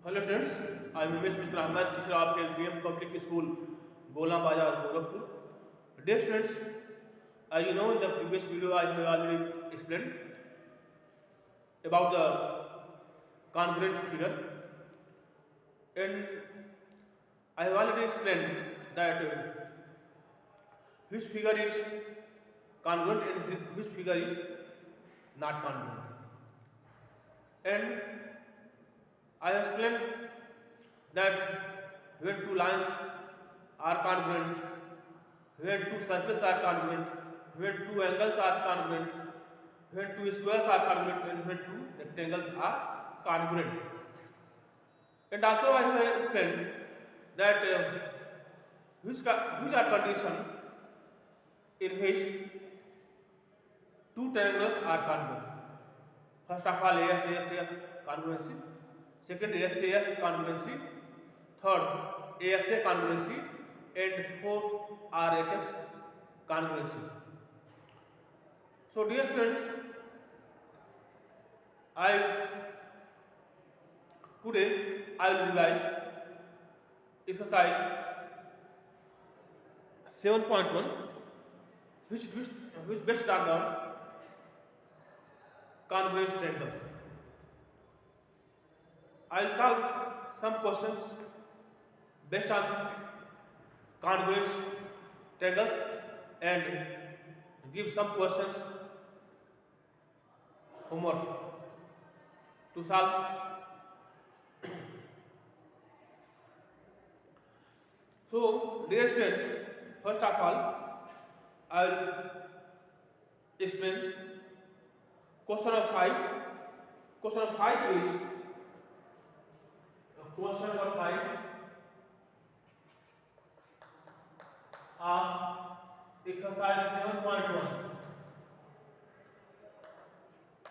Hello students, I am Mr. Ahmed, teacher of LPM Public School, Gola Bazar, Gorakhpur. Dear students, as you know, in the previous video I have already explained about the congruent figure, and I have already explained that which figure is congruent and which figure is not congruent. And I have explained that when two lines are congruent, when two circles are congruent, when two angles are congruent, when two squares are congruent, and when two rectangles are congruent. And also I have explained that which are condition in which two triangles are congruent. First of all, AS congruency. Second, SAS congruency. Third, ASA congruency. And fourth, RHS congruency. So, dear students, today I will revise exercise 7.1, which based on the congruent triangles. I will solve some questions based on congruent triangles and give some questions homework to solve. So, dear students, first of all, I will explain question of 5. Question of 5 is question number 5 of exercise 7.1.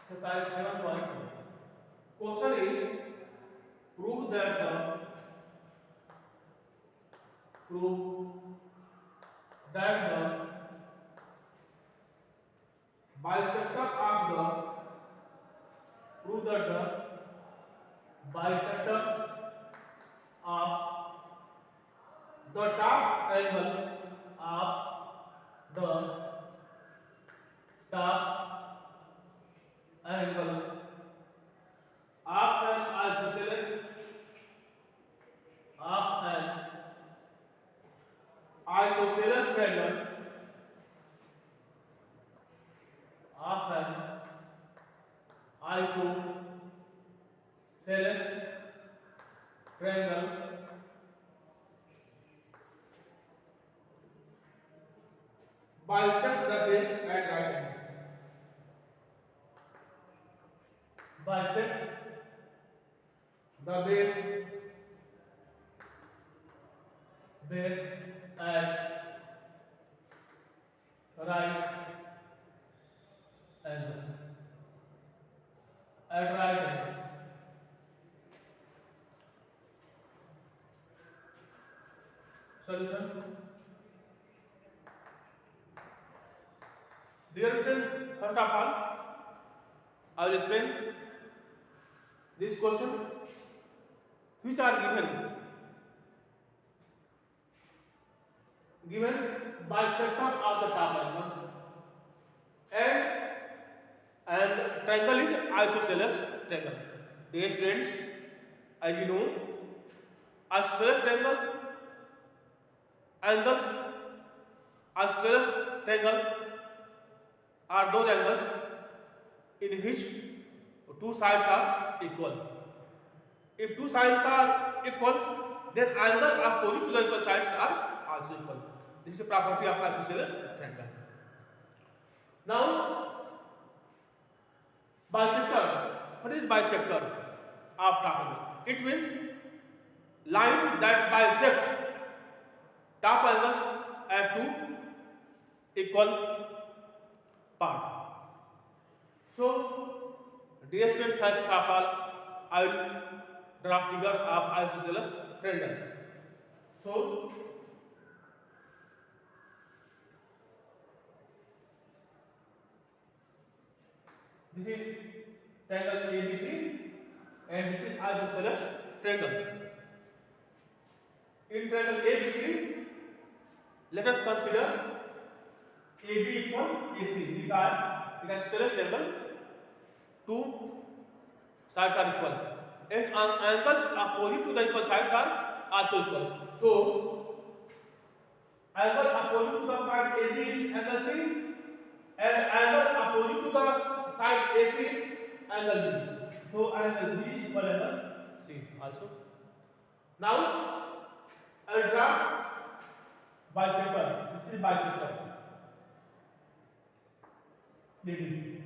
Exercise 7.1. Question is prove that the bisector of the prove that the bisector of the top angle of the top angle of an isosceles triangle of an isosceles triangle bisect the base at right angles. Bisect the base at right angle. At right angles. Solution. Dear students, first of all, I will explain this question which are given bisector of the top angle and triangle is isosceles triangle. Dear students, as you know, isosceles triangle angles isosceles triangle are those angles in which two sides are equal. If two sides are equal, then angle opposite to the equal sides are also equal. This is a property of isosceles triangle. Now, bisector. What is bisector of top angle? It means line that bisect top angles at two equal part. So, dear students, first of all, I will draw figure of isosceles triangle. So, this is triangle ABC and this is isosceles triangle. In triangle ABC, let us consider AB equal AC because in a isosceles triangle two sides are equal and angles opposite to the equal sides are also equal. So angle opposite to the side AB is angle C and angle opposite to the side AC is angle B. So angle B equal angle C also. Now I draw bisector. This is bisector. BD.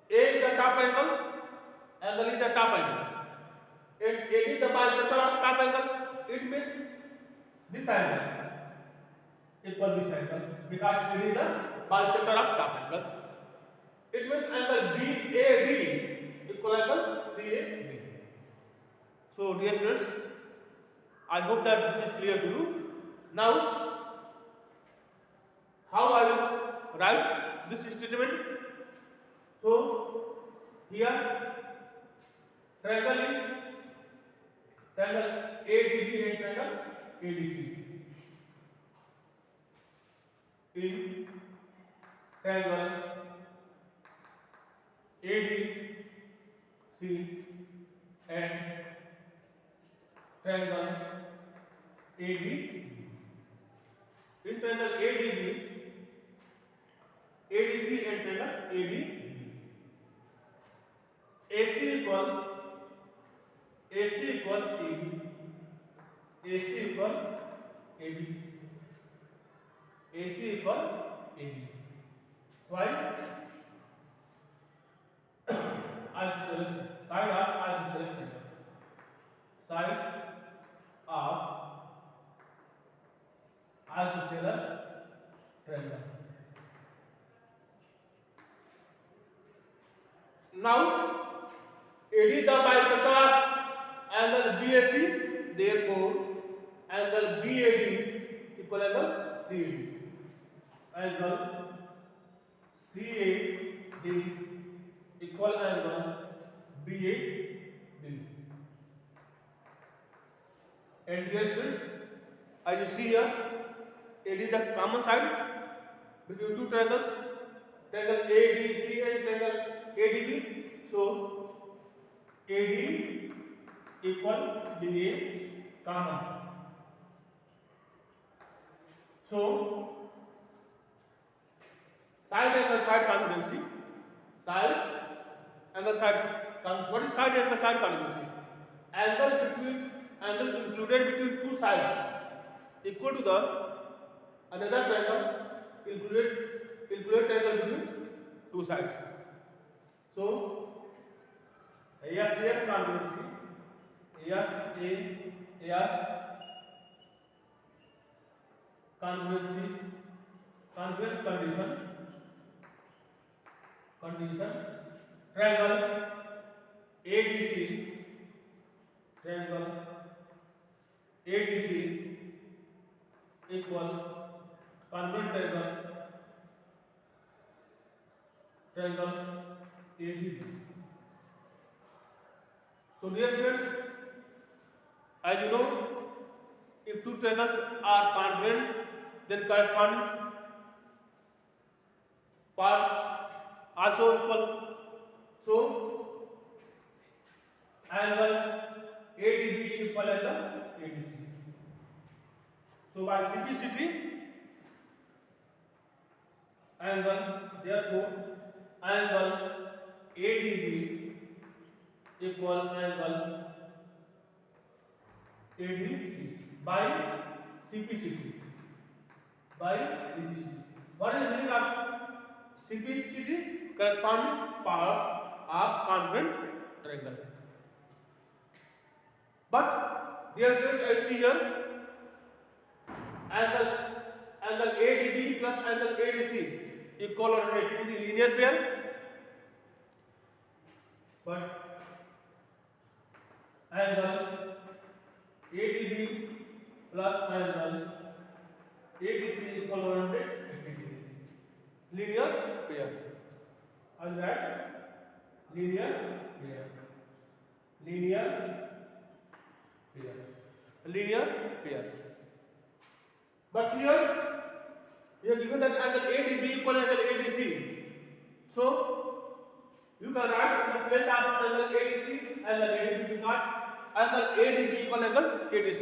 A is the top angle, angle is the top angle. And AD is the bisector of top angle. It means this angle equal this angle because AD is the bisector of top angle. It means angle BAD equal angle CAD. So dear students, I hope that this is clear to you. Now, how I will write this statement? So here triangle is triangle ADB and triangle ADC. In triangle ADC and triangle ADB. In triangle ADB, ADC and triangle ADB. AC equal AB. AC equal AB. AC equal AB. Why? Isosceles side of isosceles triangle. Sides of isosceles triangle. Now AD is the bisector of angle BAC, therefore angle BAD equal angle CAD. Angle CAD equal angle BAD. And dear students, as you see here, AD is the common side between two triangles, triangle ADC and triangle ADB. So AD equal BA common. So side angle side congruency. Side angle side congruency. What is side angle side congruency? Angle included between two sides equal to the another triangle included triangle between two sides. So AS congruency, AS congruence condition triangle ADC equal congruent triangle ADB. So dear students, as you know, if two triangles are congruent, then corresponding part also equal. So angle ADB equal angle ADC. So by simplicity, therefore angle ADB equal angle ADC by simplicity. What is the meaning of simplicity? Corresponding part of congruent triangle. But dear friends, I see here angle ADB plus angle ADC equal or negative in linear pair. But angle ADB plus angle ADC equal 180 degree. Linear pair. And that linear pair. linear pairs. But here you are given that angle ADB equal angle ADC. So you can write in the place of angle ADC angle ADB because angle ADB equal angle ADC.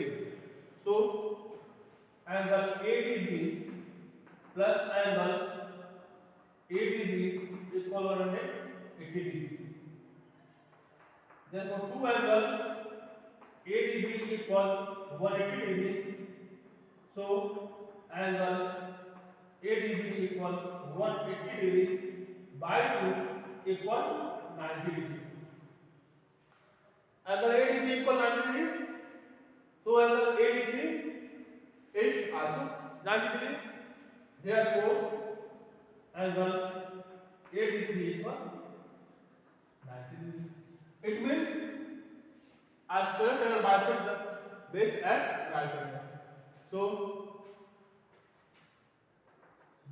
So angle ADB plus angle ADB equal 180 degree. Therefore, two angle ADB equal 180 degree. So angle ADB equal 180 degree by 2 equal 90 degree. Angle ADB equal 90 degree. So angle ADC is also 90 degree. Therefore, angle ADC equal 90 degree. It means a straight angle bisect the base at right angles. So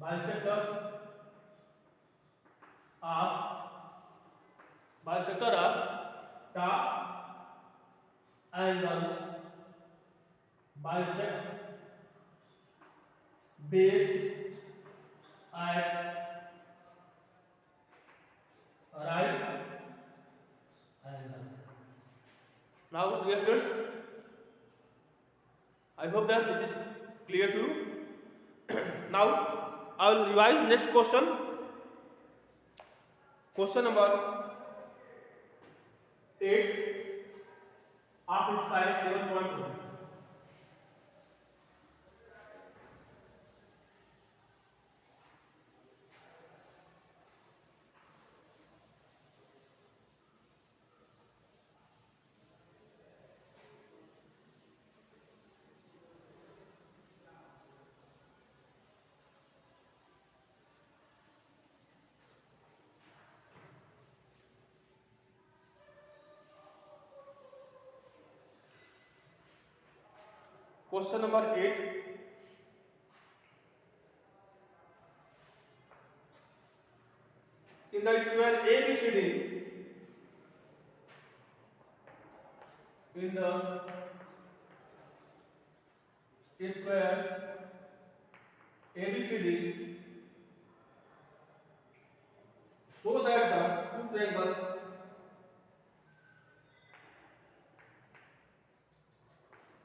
bisector of top angle bisect base at right angles. Now, dear students, I hope that this is clear to you. Now, I will revise next question. Question number 8 of exercise 7.1. Question number 8. In the square ABCD, in the square ABCD, so that the two triangles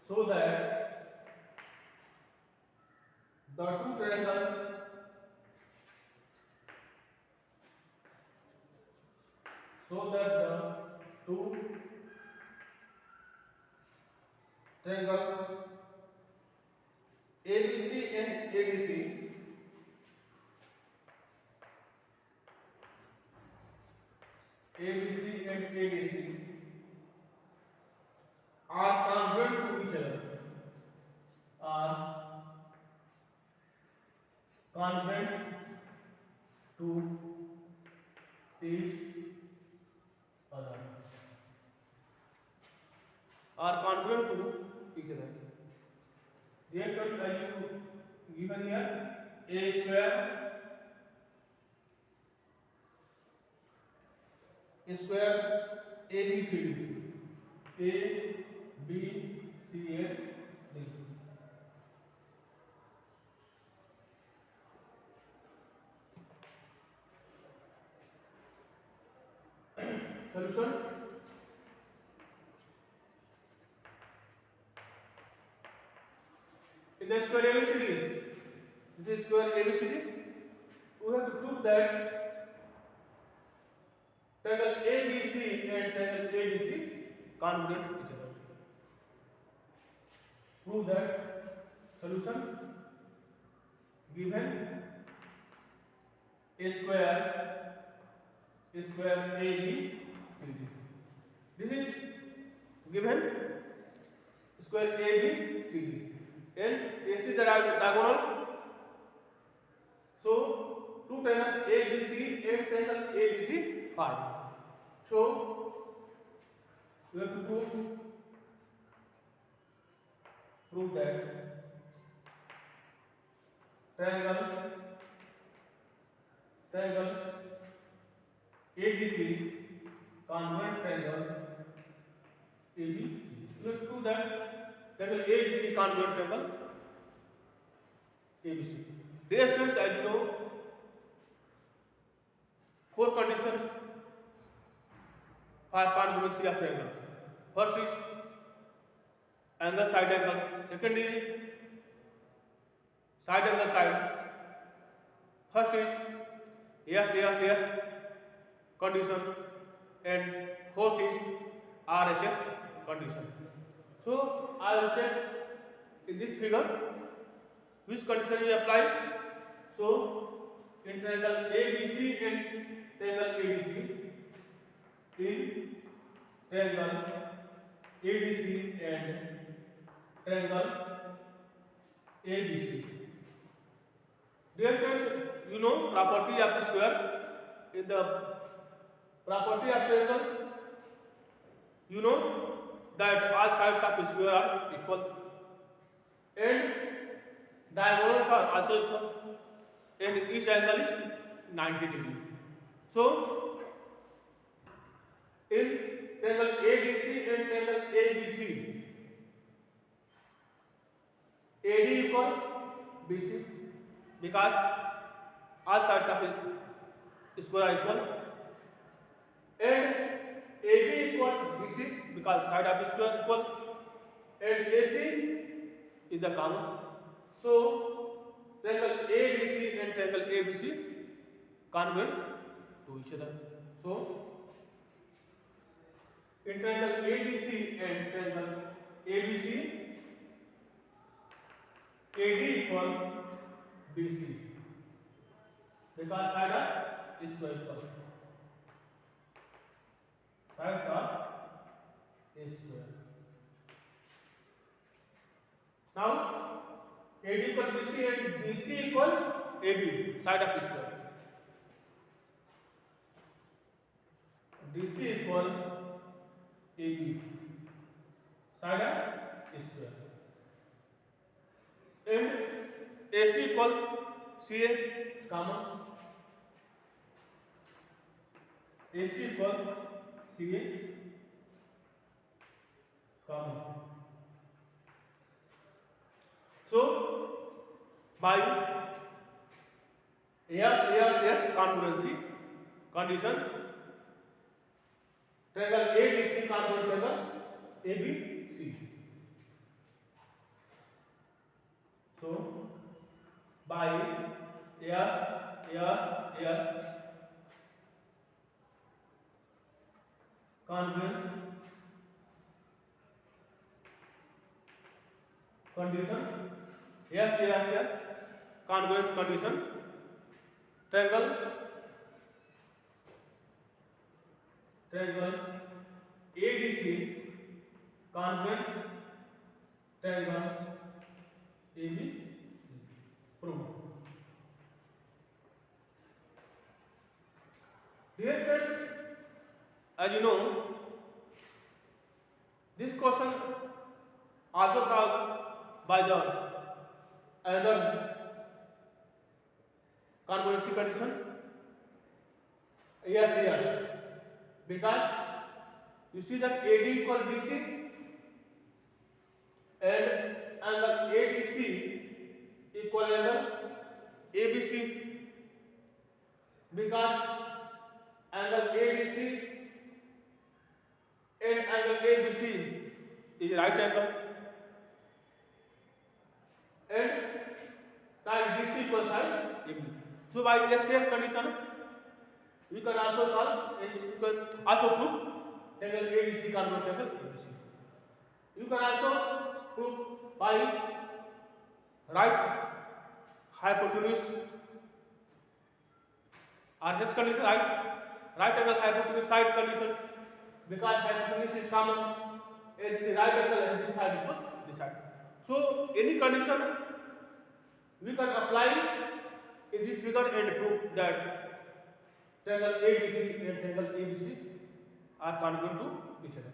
so that the two triangles ABC and ADC are congruent to each other. Are congruent to each other. Are congruent to each other. Yes, what are you given here? A square ABCD. A B C A D. Solution. In the square ABCD, this is square ABCD. We have to prove that triangle ABC and triangle ABC congruent to each other. Prove that. Solution. Given a square ABCD. This is given square ABCD. And AC is the diagonal. So two triangles ABC and triangle ABC form. So we have to prove that triangle ABC congruent triangle ABC. You have to do that. Triangle ABC congruent triangle ABC. Dear students, as you know, four conditions for congruency of triangles. First is angle side angle. Second is side angle side. First is yes condition, and fourth is RHS condition. So I will check in this figure which condition is applied. So in triangle ABC and triangle ABC, in triangle ABC and triangle ABC. Dear students, you know property of the square. In the property of triangle, you know that all sides of the square are equal and diagonals are also equal, and each angle is 90 degree. So in triangle ADC and triangle ABC, AD equal BC because all sides of the square are equal, and AB equal BC because side of the square equal, and AC is the common. So triangle ADC and triangle ABC congruent to each other. So in triangle ADC and triangle ABC, AD equal BC because side are square equal. Sides are a square. Now AD equal BC and BC equal AB, side of the square. DC equal AB, side of square. And AC equal CA, common. AC equal CA, common. So by yes congruency condition, triangle ADC congruent triangle ABC. So by yes congruence condition, yes congruence condition, triangle ADC congruent triangle ABC. Prove. Dear friends, as you know, this question also solved by the another congruency condition. Yes, because you see that AD equal BC and angle ADC equal angle ABC because angle ADC and angle ABC is right angle, and side DC equals side AB. So by yes condition, we can also solve, you can also prove triangle ADC congruent triangle ABC. You can also prove by right hypotenuse RHS condition, right angle hypotenuse side condition, because hypotenuse is common and this is right angle and this side equal this side. So any condition we can apply in this figure and prove that triangle ABC and triangle ABC are congruent to each other.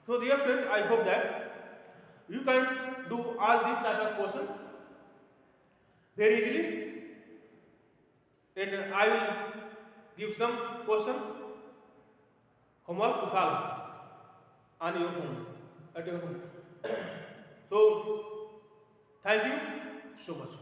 So dear friends, I hope that you can do all these type of questions very easily, and I will give some question homework to solve. on your home, at your home. So thank you so much.